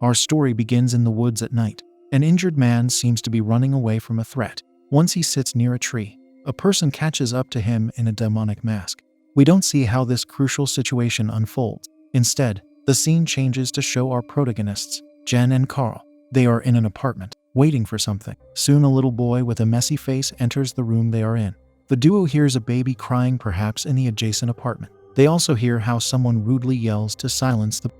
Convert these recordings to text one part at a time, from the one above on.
Our story begins in the woods at night. An injured man seems to be running away from a threat. Once he sits near a tree, a person catches up to him in a demonic mask. We don't see how this crucial situation unfolds. Instead, the scene changes to show our protagonists, Jen and Carl. They are in an apartment, waiting for something. Soon a little boy with a messy face enters the room they are in. The duo hears a baby crying, perhaps in the adjacent apartment. They also hear how someone rudely yells to silence the.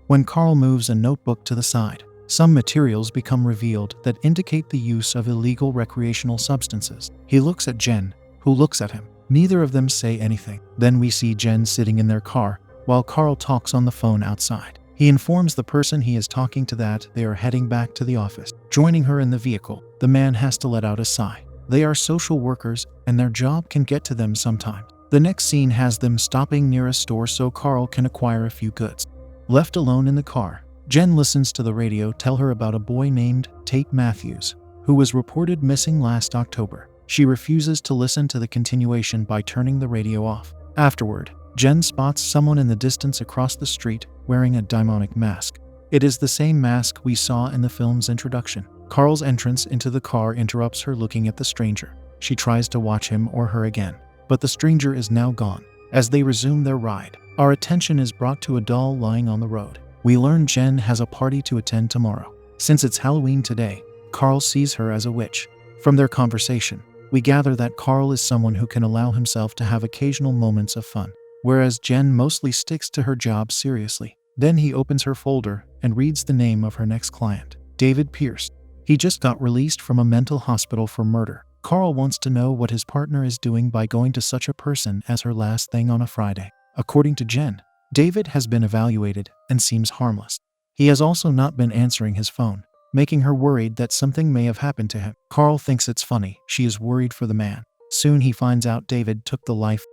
When Carl moves a notebook to the side, some materials become revealed that indicate the use of illegal recreational substances. He looks at Jen, who looks at him. Neither of them say anything. Then we see Jen sitting in their car, while Carl talks on the phone outside. He informs the person he is talking to that they are heading back to the office. Joining her in the vehicle, the man has to let out a sigh. They are social workers, and their job can get to them sometimes. The next scene has them stopping near a store so Carl can acquire a few goods. Left alone in the car, Jen listens to the radio tell her about a boy named Tate Matthews, who was reported missing last October. She refuses to listen to the continuation by turning the radio off. Afterward, Jen spots someone in the distance across the street wearing a demonic mask. It is the same mask we saw in the film's introduction. Carl's entrance into the car interrupts her looking at the stranger. She tries to watch him or her again, but the stranger is now gone. As they resume their ride, our attention is brought to a doll lying on the road. We learn Jen has a party to attend tomorrow. Since it's Halloween today, Carl sees her as a witch. From their conversation, we gather that Carl is someone who can allow himself to have occasional moments of fun, whereas Jen mostly sticks to her job seriously. Then he opens her folder and reads the name of her next client, David Pierce. He just got released from a mental hospital for murder. Carl wants to know what his partner is doing by going to such a person as her last thing on a Friday. According to Jen, David has been evaluated and seems harmless. He has also not been answering his phone, making her worried that something may have happened to him. Carl thinks it's funny. She is worried for the man. Soon he finds out David took the life.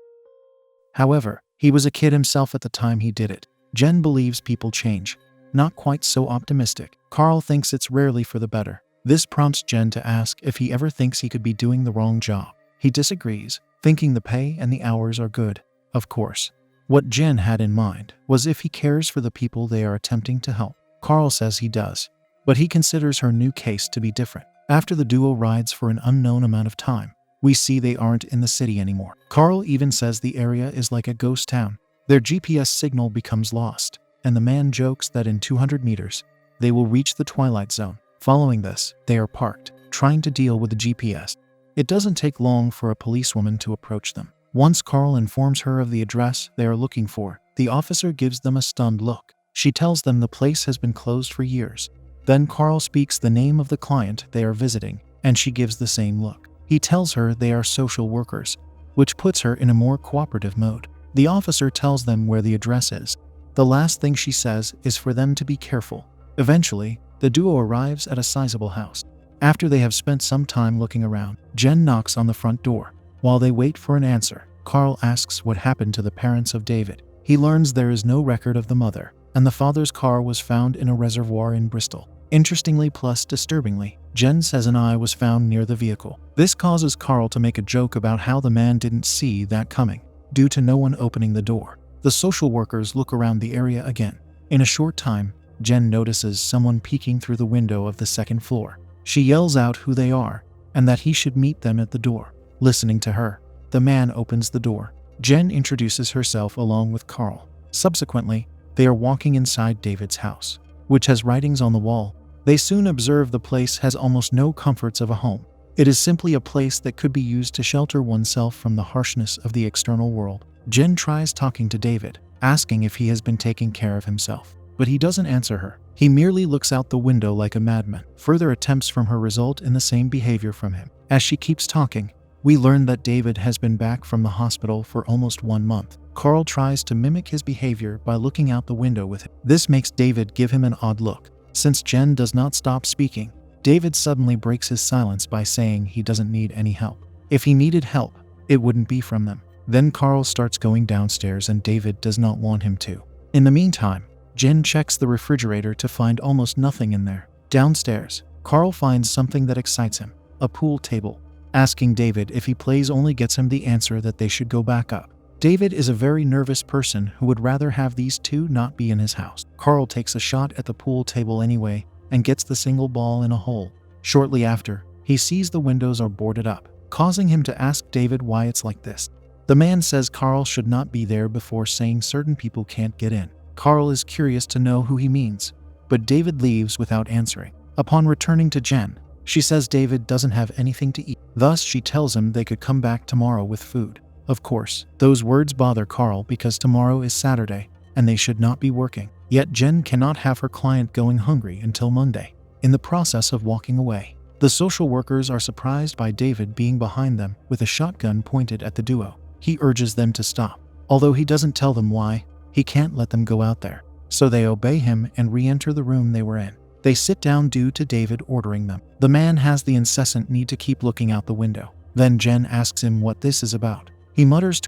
However, he was a kid himself at the time he did it. Jen believes people change. Not quite so optimistic. Carl thinks it's rarely for the better. This prompts Jen to ask if he ever thinks he could be doing the wrong job. He disagrees, thinking the pay and the hours are good. Of course, what Jen had in mind was if he cares for the people they are attempting to help. Carl says he does, but he considers her new case to be different. After the duo rides for an unknown amount of time, we see they aren't in the city anymore. Carl even says the area is like a ghost town. Their GPS signal becomes lost, and the man jokes that in 200 meters, they will reach the Twilight Zone. Following this, they are parked, trying to deal with the GPS. It doesn't take long for a policewoman to approach them. Once Carl informs her of the address they are looking for, the officer gives them a stunned look. She tells them the place has been closed for years. Then Carl speaks the name of the client they are visiting, and she gives the same look. He tells her they are social workers, which puts her in a more cooperative mode. The officer tells them where the address is. The last thing she says is for them to be careful. Eventually, the duo arrives at a sizable house. After they have spent some time looking around, Jen knocks on the front door. While they wait for an answer, Carl asks what happened to the parents of David. He learns there is no record of the mother, and the father's car was found in a reservoir in Bristol. Interestingly plus disturbingly, Jen says an eye was found near the vehicle. This causes Carl to make a joke about how the man didn't see that coming, due to no one opening the door. The social workers look around the area again. In a short time, Jen notices someone peeking through the window of the second floor. She yells out who they are, and that he should meet them at the door. Listening to her, the man opens the door. Jen introduces herself along with Carl. Subsequently, they are walking inside David's house, which has writings on the wall. They soon observe the place has almost no comforts of a home. It is simply a place that could be used to shelter oneself from the harshness of the external world. Jen tries talking to David, asking if he has been taking care of himself, but he doesn't answer her. He merely looks out the window like a madman. Further attempts from her result in the same behavior from him. As she keeps talking, we learn that David has been back from the hospital for almost 1 month. Carl tries to mimic his behavior by looking out the window with him. This makes David give him an odd look. Since Jen does not stop speaking, David suddenly breaks his silence by saying he doesn't need any help. If he needed help, it wouldn't be from them. Then Carl starts going downstairs and David does not want him to. In the meantime, Jen checks the refrigerator to find almost nothing in there. Downstairs, Carl finds something that excites him, a pool table. Asking David if he plays only gets him the answer that they should go back up. David is a very nervous person who would rather have these two not be in his house. Carl takes a shot at the pool table anyway and gets the single ball in a hole. Shortly after, he sees the windows are boarded up, causing him to ask David why it's like this. The man says Carl should not be there before saying certain people can't get in. Carl is curious to know who he means, but David leaves without answering. Upon returning to Jen, she says David doesn't have anything to eat. Thus, she tells him they could come back tomorrow with food. Of course, those words bother Carl because tomorrow is Saturday and they should not be working. Yet Jen cannot have her client going hungry until Monday. In the process of walking away, the social workers are surprised by David being behind them with a shotgun pointed at the duo. He urges them to stop. Although he doesn't tell them why, he can't let them go out there. So they obey him and re-enter the room they were in. They sit down due to David ordering them. The man has the incessant need to keep looking out the window. Then Jen asks him what this is about. He mutters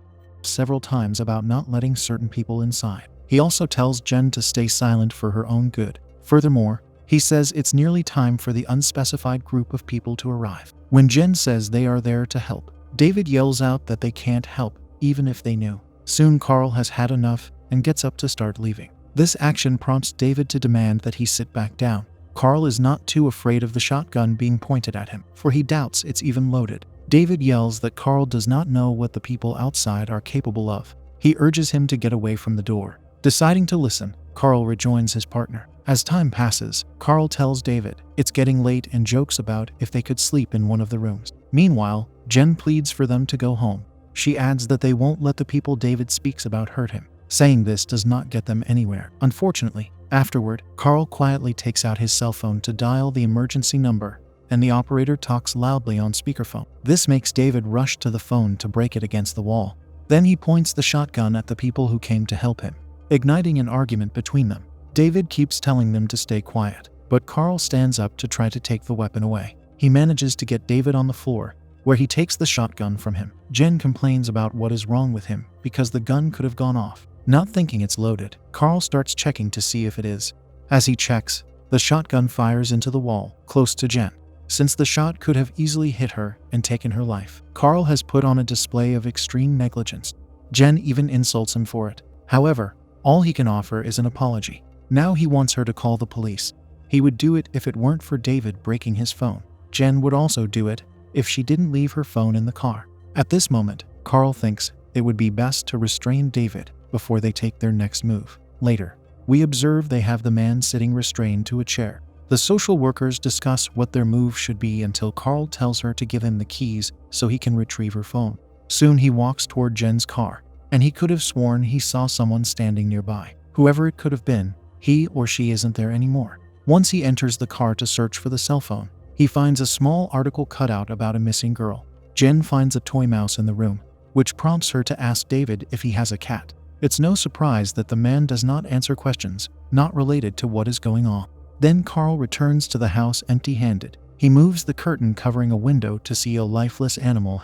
several times about not letting certain people inside. He also tells Jen to stay silent for her own good. Furthermore, he says it's nearly time for the unspecified group of people to arrive. When Jen says they are there to help, David yells out that they can't help, even if they knew. Soon Carl has had enough and gets up to start leaving. This action prompts David to demand that he sit back down. Carl is not too afraid of the shotgun being pointed at him, for he doubts it's even loaded. David yells that Carl does not know what the people outside are capable of. He urges him to get away from the door. Deciding to listen, Carl rejoins his partner. As time passes, Carl tells David it's getting late and jokes about if they could sleep in one of the rooms. Meanwhile, Jen pleads for them to go home. She adds that they won't let the people David speaks about hurt him. Saying this does not get them anywhere. Unfortunately, afterward, Carl quietly takes out his cell phone to dial the emergency number, and the operator talks loudly on speakerphone. This makes David rush to the phone to break it against the wall. Then he points the shotgun at the people who came to help him, igniting an argument between them. David keeps telling them to stay quiet, but Carl stands up to try to take the weapon away. He manages to get David on the floor, where he takes the shotgun from him. Jen complains about what is wrong with him because the gun could have gone off. Not thinking it's loaded, Carl starts checking to see if it is. As he checks, the shotgun fires into the wall, close to Jen. Since the shot could have easily hit her and taken her life, Carl has put on a display of extreme negligence. Jen even insults him for it. However, all he can offer is an apology. Now he wants her to call the police. He would do it if it weren't for David breaking his phone. Jen would also do it if she didn't leave her phone in the car. At this moment, Carl thinks it would be best to restrain David before they take their next move. Later, we observe they have the man sitting restrained to a chair. The social workers discuss what their move should be until Carl tells her to give him the keys so he can retrieve her phone. Soon he walks toward Jen's car, and he could have sworn he saw someone standing nearby. Whoever it could have been, he or she isn't there anymore. Once he enters the car to search for the cell phone, he finds a small article cutout about a missing girl. Jen finds a toy mouse in the room, which prompts her to ask David if he has a cat. It's no surprise that the man does not answer questions not related to what is going on. Then Carl returns to the house empty-handed. He moves the curtain covering a window to see a lifeless animal.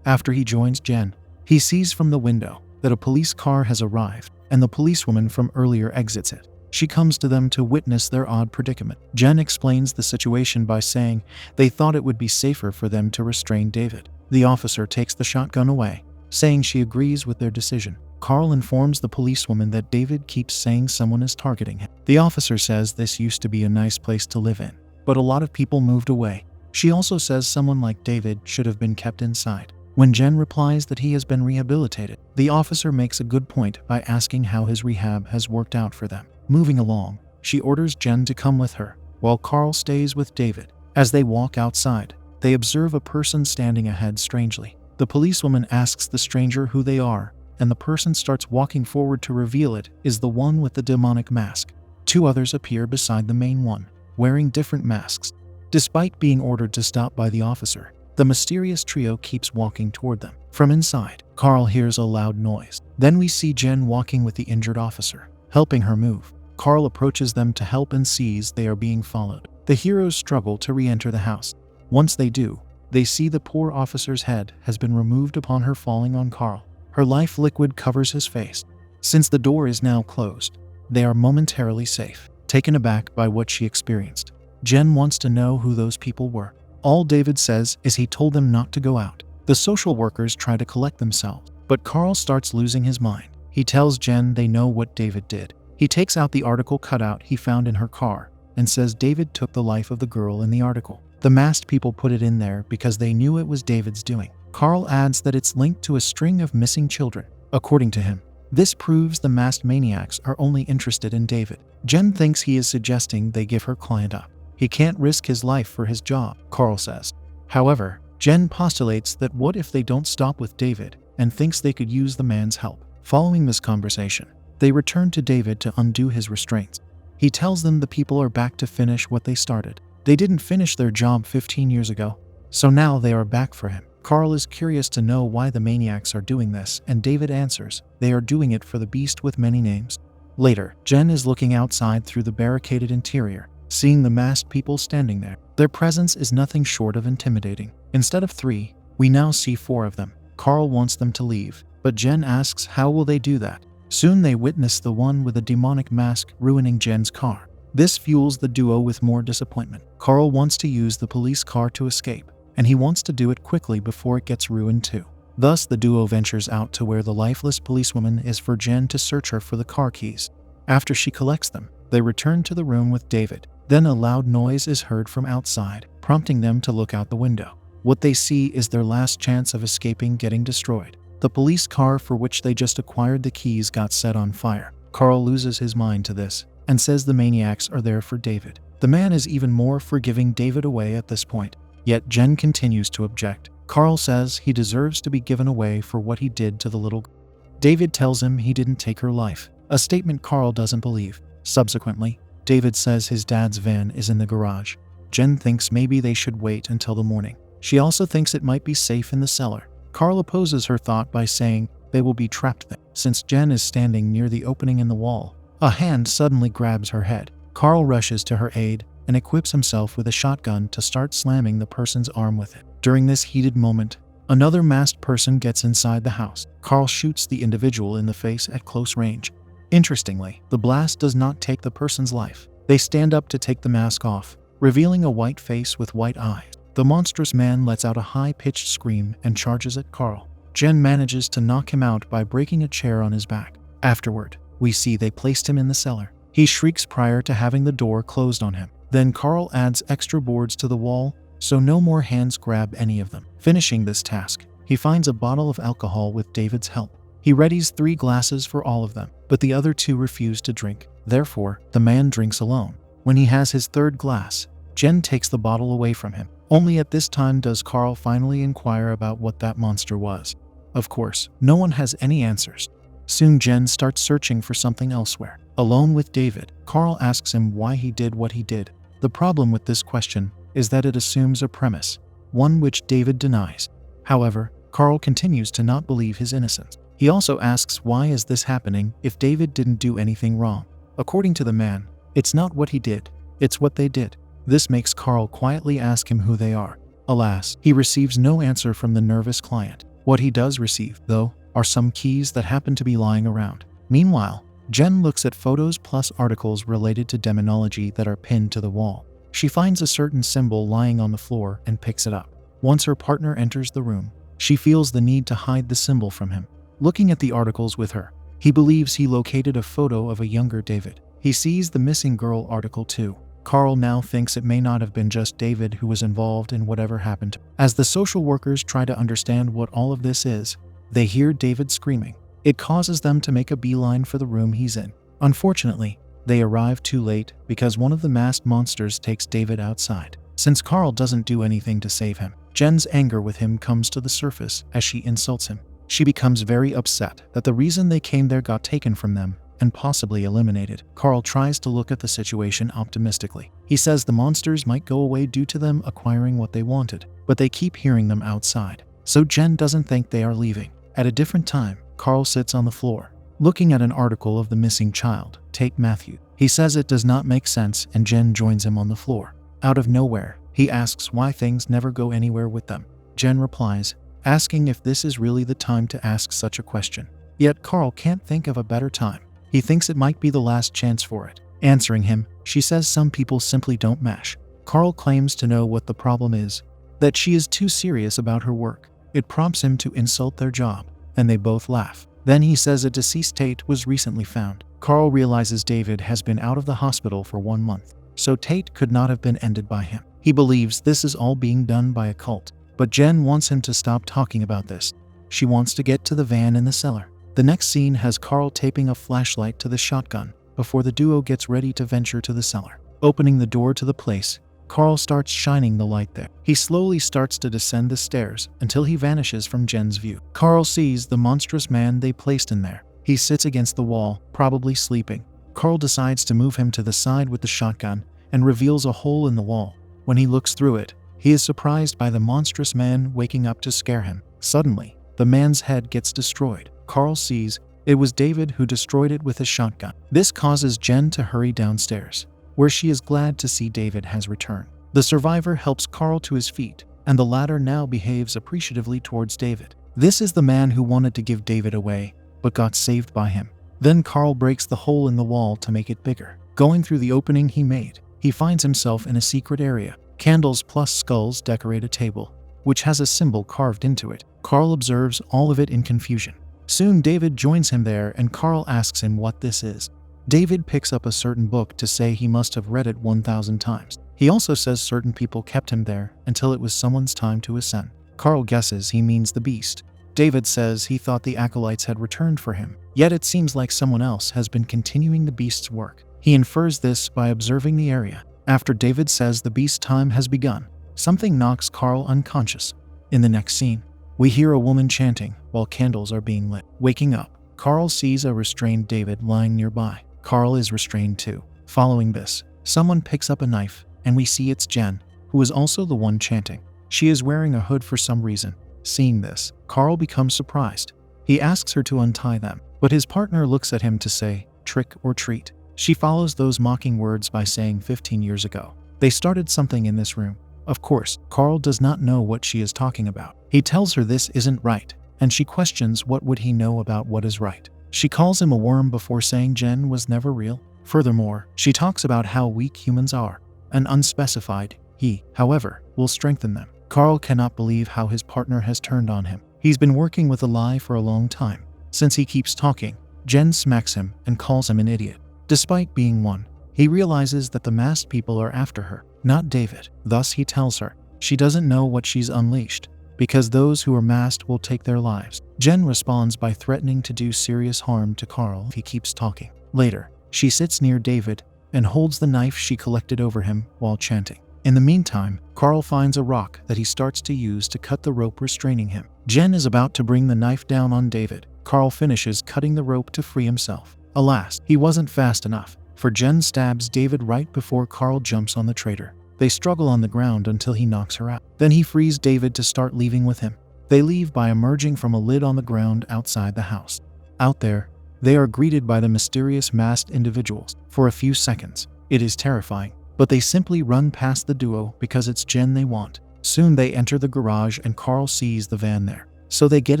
After he joins Jen, he sees from the window that a police car has arrived, and the policewoman from earlier exits it. She comes to them to witness their odd predicament. Jen explains the situation by saying they thought it would be safer for them to restrain David. The officer takes the shotgun away, saying she agrees with their decision. Carl informs the policewoman that David keeps saying someone is targeting him. The officer says this used to be a nice place to live in, but a lot of people moved away. She also says someone like David should have been kept inside. When Jen replies that he has been rehabilitated, the officer makes a good point by asking how his rehab has worked out for them. Moving along, she orders Jen to come with her, while Carl stays with David. As they walk outside, they observe a person standing ahead strangely. The policewoman asks the stranger who they are, and the person starts walking forward to reveal it is the one with the demonic mask. Two others appear beside the main one, wearing different masks. Despite being ordered to stop by the officer, the mysterious trio keeps walking toward them. From inside, Carl hears a loud noise. Then we see Jen walking with the injured officer, helping her move. Carl approaches them to help and sees they are being followed. The heroes struggle to re-enter the house. Once they do, they see the poor officer's head has been removed upon her falling on Carl. Her life liquid covers his face. Since the door is now closed, they are momentarily safe. Taken aback by what she experienced, Jen wants to know who those people were. All David says is he told them not to go out. The social workers try to collect themselves. But Carl starts losing his mind. He tells Jen they know what David did. He takes out the article cutout he found in her car and says David took the life of the girl in the article. The masked people put it in there because they knew it was David's doing. Carl adds that it's linked to a string of missing children. According to him, this proves the masked maniacs are only interested in David. Jen thinks he is suggesting they give her client up. He can't risk his life for his job, Carl says. However, Jen postulates that what if they don't stop with David and thinks they could use the man's help. Following this conversation, they return to David to undo his restraints. He tells them the people are back to finish what they started. They didn't finish their job 15 years ago, so now they are back for him. Carl is curious to know why the maniacs are doing this, and David answers, they are doing it for the beast with many names. Later, Jen is looking outside through the barricaded interior, seeing the masked people standing there. Their presence is nothing short of intimidating. Instead of 3, we now see 4 of them. Carl wants them to leave, but Jen asks how will they do that? Soon they witness the one with a demonic mask ruining Jen's car. This fuels the duo with more disappointment. Carl wants to use the police car to escape, and he wants to do it quickly before it gets ruined too. Thus, the duo ventures out to where the lifeless policewoman is for Jen to search her for the car keys. After she collects them, they return to the room with David. Then a loud noise is heard from outside, prompting them to look out the window. What they see is their last chance of escaping getting destroyed. The police car for which they just acquired the keys got set on fire. Carl loses his mind to this and says the maniacs are there for David. The man is even more for giving David away at this point. Yet Jen continues to object. Carl says he deserves to be given away for what he did to the little girl. David tells him he didn't take her life, a statement Carl doesn't believe. Subsequently, David says his dad's van is in the garage. Jen thinks maybe they should wait until the morning. She also thinks it might be safe in the cellar. Carl opposes her thought by saying they will be trapped there. Since Jen is standing near the opening in the wall, a hand suddenly grabs her head. Carl rushes to her aid and equips himself with a shotgun to start slamming the person's arm with it. During this heated moment, another masked person gets inside the house. Carl shoots the individual in the face at close range. Interestingly, the blast does not take the person's life. They stand up to take the mask off, revealing a white face with white eyes. The monstrous man lets out a high-pitched scream and charges at Carl. Jen manages to knock him out by breaking a chair on his back. Afterward, we see they placed him in the cellar. He shrieks prior to having the door closed on him. Then Carl adds extra boards to the wall, so no more hands grab any of them. Finishing this task, he finds a bottle of alcohol with David's help. He readies 3 glasses for all of them, but the other 2 refuse to drink. Therefore, the man drinks alone. When he has his 3rd glass, Jen takes the bottle away from him. Only at this time does Carl finally inquire about what that monster was. Of course, no one has any answers. Soon Jen starts searching for something elsewhere. Alone with David, Carl asks him why he did what he did. The problem with this question is that it assumes a premise, one which David denies. However, Carl continues to not believe his innocence. He also asks why is this happening if David didn't do anything wrong. According to the man, it's not what he did, it's what they did. This makes Carl quietly ask him who they are. Alas, he receives no answer from the nervous client. What he does receive, though, are some keys that happen to be lying around. Meanwhile, Jen looks at photos plus articles related to demonology that are pinned to the wall. She finds a certain symbol lying on the floor and picks it up. Once her partner enters the room, she feels the need to hide the symbol from him. Looking at the articles with her, he believes he located a photo of a younger David. He sees the missing girl article too. Carl now thinks it may not have been just David who was involved in whatever happened. As the social workers try to understand what all of this is, they hear David screaming. It causes them to make a beeline for the room he's in. Unfortunately, they arrive too late because one of the masked monsters takes David outside. Since Carl doesn't do anything to save him, Jen's anger with him comes to the surface as she insults him. She becomes very upset that the reason they came there got taken from them and possibly eliminated. Carl tries to look at the situation optimistically. He says the monsters might go away due to them acquiring what they wanted, but they keep hearing them outside. So Jen doesn't think they are leaving. At a different time, Carl sits on the floor, looking at an article of the missing child, Tate Matthew. He says it does not make sense and Jen joins him on the floor. Out of nowhere, he asks why things never go anywhere with them. Jen replies, asking if this is really the time to ask such a question. Yet Carl can't think of a better time. He thinks it might be the last chance for it. Answering him, she says some people simply don't mash. Carl claims to know what the problem is, that she is too serious about her work. It prompts him to insult their job. and they both laugh. Then he says a deceased Tate was recently found. Carl realizes David has been out of the hospital for 1 month, so Tate could not have been ended by him. He believes this is all being done by a cult, but Jen wants him to stop talking about this. She wants to get to the van in the cellar. The next scene has Carl taping a flashlight to the shotgun before the duo gets ready to venture to the cellar. Opening the door to the place, Carl starts shining the light there. He slowly starts to descend the stairs until he vanishes from Jen's view. Carl sees the monstrous man they placed in there. He sits against the wall, probably sleeping. Carl decides to move him to the side with the shotgun and reveals a hole in the wall. When he looks through it, he is surprised by the monstrous man waking up to scare him. Suddenly, the man's head gets destroyed. Carl sees it was David who destroyed it with his shotgun. This causes Jen to hurry downstairs, where she is glad to see David has returned. The survivor helps Carl to his feet, and the latter now behaves appreciatively towards David. This is the man who wanted to give David away, but got saved by him. Then Carl breaks the hole in the wall to make it bigger. Going through the opening he made, he finds himself in a secret area. Candles plus skulls decorate a table, which has a symbol carved into it. Carl observes all of it in confusion. Soon David joins him there and Carl asks him what this is. David picks up a certain book to say he must have read it 1,000 times. He also says certain people kept him there until it was someone's time to ascend. Carl guesses he means the beast. David says he thought the acolytes had returned for him, yet it seems like someone else has been continuing the beast's work. He infers this by observing the area. After David says the beast's time has begun, something knocks Carl unconscious. In the next scene, we hear a woman chanting while candles are being lit. Waking up, Carl sees a restrained David lying nearby. Carl is restrained too. Following this, someone picks up a knife, and we see it's Jen, who is also the one chanting. She is wearing a hood for some reason. Seeing this, Carl becomes surprised. He asks her to untie them, but his partner looks at him to say, "Trick or treat." She follows those mocking words by saying 15 years ago, they started something in this room. Of course, Carl does not know what she is talking about. He tells her this isn't right, and she questions what would he know about what is right. She calls him a worm before saying Jen was never real. Furthermore, she talks about how weak humans are, and unspecified, he, however, will strengthen them. Carl cannot believe how his partner has turned on him. He's been working with a lie for a long time. Since he keeps talking, Jen smacks him and calls him an idiot. Despite being one, he realizes that the masked people are after her, not David. Thus he tells her she doesn't know what she's unleashed, because those who are masked will take their lives. Jen responds by threatening to do serious harm to Carl if he keeps talking. Later, she sits near David and holds the knife she collected over him while chanting. In the meantime, Carl finds a rock that he starts to use to cut the rope restraining him. Jen is about to bring the knife down on David. Carl finishes cutting the rope to free himself. Alas, he wasn't fast enough, for Jen stabs David right before Carl jumps on the traitor. They struggle on the ground until he knocks her out. Then he frees David to start leaving with him. They leave by emerging from a lid on the ground outside the house. Out there, they are greeted by the mysterious masked individuals. For a few seconds, it is terrifying, but they simply run past the duo because it's Jen they want. Soon they enter the garage and Carl sees the van there, so they get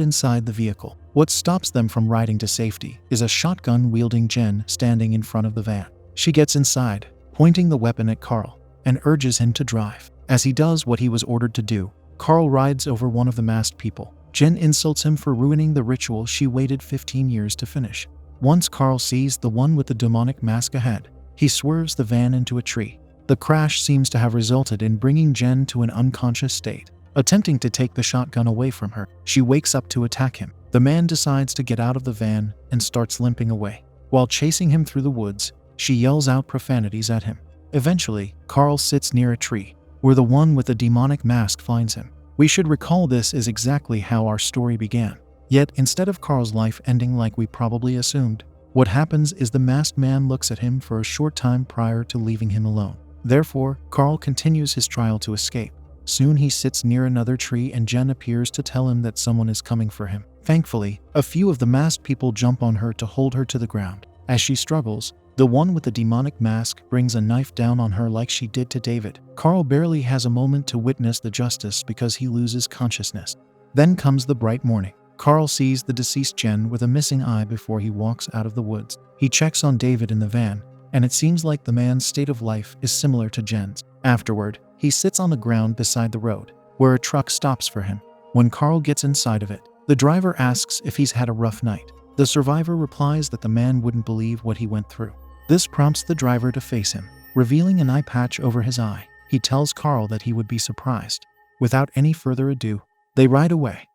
inside the vehicle. What stops them from riding to safety is a shotgun-wielding Jen standing in front of the van. She gets inside, pointing the weapon at Carl, and urges him to drive. As he does what he was ordered to do, Carl rides over one of the masked people. Jen insults him for ruining the ritual she waited 15 years to finish. Once Carl sees the one with the demonic mask ahead, he swerves the van into a tree. The crash seems to have resulted in bringing Jen to an unconscious state. Attempting to take the shotgun away from her, she wakes up to attack him. The man decides to get out of the van and starts limping away. While chasing him through the woods, she yells out profanities at him. Eventually, Carl sits near a tree, where the one with the demonic mask finds him. We should recall this is exactly how our story began. Yet, instead of Carl's life ending like we probably assumed, what happens is the masked man looks at him for a short time prior to leaving him alone. Therefore, Carl continues his trial to escape. Soon he sits near another tree and Jen appears to tell him that someone is coming for him. Thankfully, a few of the masked people jump on her to hold her to the ground. As she struggles, the one with the demonic mask brings a knife down on her like she did to David. Carl barely has a moment to witness the justice because he loses consciousness. Then comes the bright morning. Carl sees the deceased Jen with a missing eye before he walks out of the woods. He checks on David in the van, and it seems like the man's state of life is similar to Jen's. Afterward, he sits on the ground beside the road, where a truck stops for him. When Carl gets inside of it, the The driver asks if he's had a rough night. The survivor replies that the man wouldn't believe what he went through. This prompts the driver to face him. Revealing an eye patch over his eye, he tells Carl that he would be surprised. Without any further ado, they ride away.